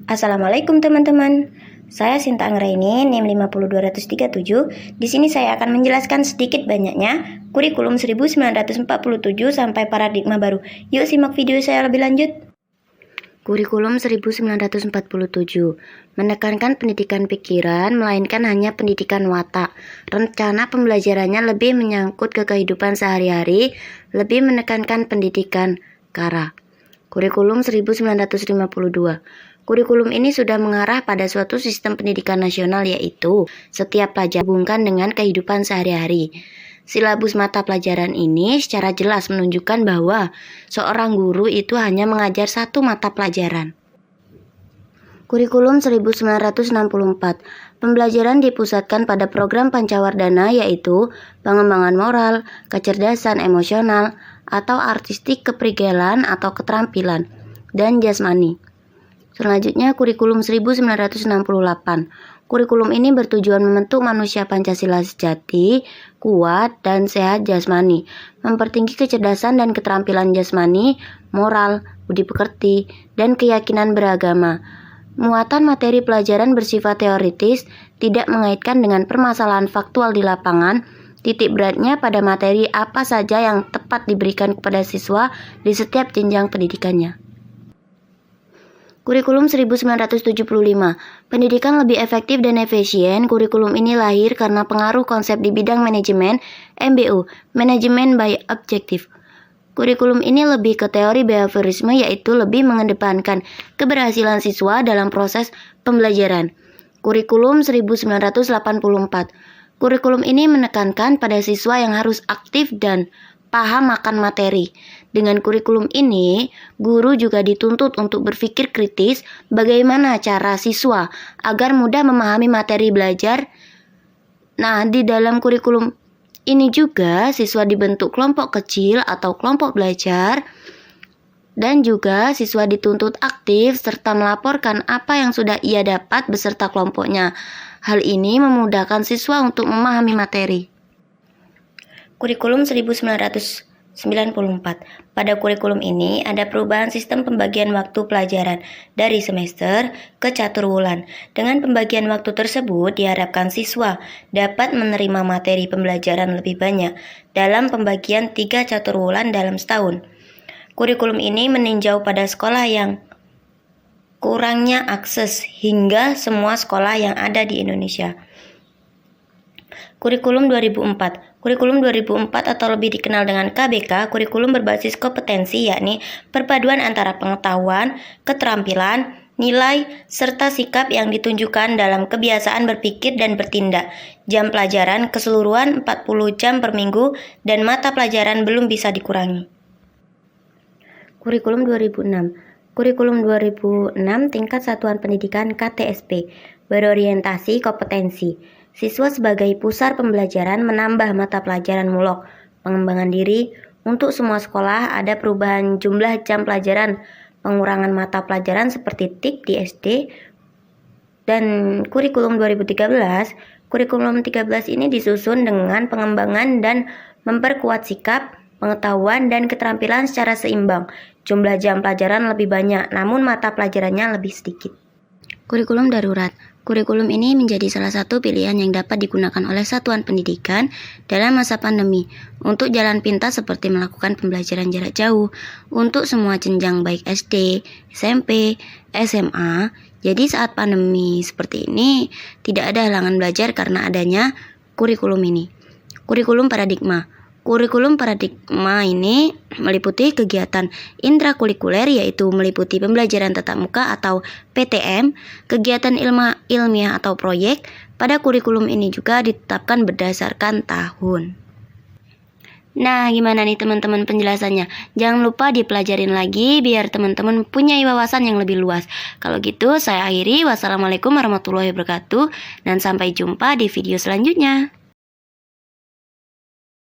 Assalamualaikum teman-teman. Saya Sinta Anggraini, NIM 50237. Di sini saya akan menjelaskan sedikit banyaknya kurikulum 1947 sampai paradigma baru. Yuk simak video saya lebih lanjut. Kurikulum 1947 menekankan pendidikan pikiran, melainkan hanya pendidikan watak. Rencana pembelajarannya lebih menyangkut ke kehidupan sehari-hari, lebih menekankan pendidikan kara. Kurikulum 1952. Kurikulum ini sudah mengarah pada suatu sistem pendidikan nasional, yaitu setiap pelajar dihubungkan dengan kehidupan sehari-hari. Silabus mata pelajaran ini secara jelas menunjukkan bahwa seorang guru itu hanya mengajar satu mata pelajaran. Kurikulum 1964. Pembelajaran dipusatkan pada program Pancawardhana, yaitu pengembangan moral, kecerdasan emosional, atau artistik, keprigelan atau keterampilan, dan jasmani. Selanjutnya, kurikulum 1968. Kurikulum ini bertujuan membentuk manusia Pancasila sejati, kuat, dan sehat jasmani, mempertinggi kecerdasan dan keterampilan jasmani, moral, budi pekerti, dan keyakinan beragama. Muatan materi pelajaran bersifat teoritis, tidak mengaitkan dengan permasalahan faktual di lapangan. Titik beratnya pada materi apa saja yang tepat diberikan kepada siswa di setiap jenjang pendidikannya. Kurikulum 1975. Pendidikan lebih efektif dan efisien. Kurikulum ini lahir karena pengaruh konsep di bidang manajemen, MBO, Manajemen by Objective. Kurikulum ini lebih ke teori behaviorisme, yaitu lebih mengedepankan keberhasilan siswa dalam proses pembelajaran. Kurikulum 1984. Kurikulum ini menekankan pada siswa yang harus aktif dan paham akan materi. Dengan kurikulum ini, guru juga dituntut untuk berpikir kritis bagaimana cara siswa agar mudah memahami materi belajar. Nah, di dalam kurikulum ini juga siswa dibentuk kelompok kecil atau kelompok belajar, dan juga siswa dituntut aktif serta melaporkan apa yang sudah ia dapat beserta kelompoknya. Hal ini memudahkan siswa untuk memahami materi. Kurikulum 1994. Pada kurikulum ini ada perubahan sistem pembagian waktu pelajaran dari semester ke caturwulan. Dengan pembagian waktu tersebut diharapkan siswa dapat menerima materi pembelajaran lebih banyak dalam pembagian 3 caturwulan dalam setahun. Kurikulum ini meninjau pada sekolah yang kurangnya akses hingga semua sekolah yang ada di Indonesia. Kurikulum 2004. Kurikulum 2004 atau lebih dikenal dengan KBK, kurikulum berbasis kompetensi, yakni perpaduan antara pengetahuan, keterampilan, nilai, serta sikap yang ditunjukkan dalam kebiasaan berpikir dan bertindak. Jam pelajaran keseluruhan 40 jam per minggu dan mata pelajaran belum bisa dikurangi. Kurikulum 2006. Kurikulum 2006 tingkat satuan pendidikan KTSP, berorientasi kompetensi. Siswa sebagai pusar pembelajaran menambah mata pelajaran mulok, pengembangan diri. Untuk semua sekolah ada perubahan jumlah jam pelajaran, pengurangan mata pelajaran seperti TIK di SD. Dan kurikulum 2013, kurikulum 13 ini disusun dengan pengembangan dan memperkuat sikap, pengetahuan, dan keterampilan secara seimbang. Jumlah jam pelajaran lebih banyak, namun mata pelajarannya lebih sedikit. Kurikulum darurat. Kurikulum ini menjadi salah satu pilihan yang dapat digunakan oleh satuan pendidikan dalam masa pandemi untuk jalan pintas seperti melakukan pembelajaran jarak jauh untuk semua jenjang baik SD, SMP, SMA. Jadi saat pandemi seperti ini tidak ada halangan belajar karena adanya kurikulum ini. Kurikulum paradigma. Kurikulum paradigma ini meliputi kegiatan intrakurikuler, yaitu meliputi pembelajaran tatap muka atau PTM, kegiatan ilmiah atau proyek. Pada kurikulum ini juga ditetapkan berdasarkan tahun. Nah, gimana nih teman-teman penjelasannya? Jangan lupa dipelajarin lagi biar teman-teman punya wawasan yang lebih luas. Kalau gitu, saya akhiri. Wassalamualaikum warahmatullahi wabarakatuh, dan sampai jumpa di video selanjutnya.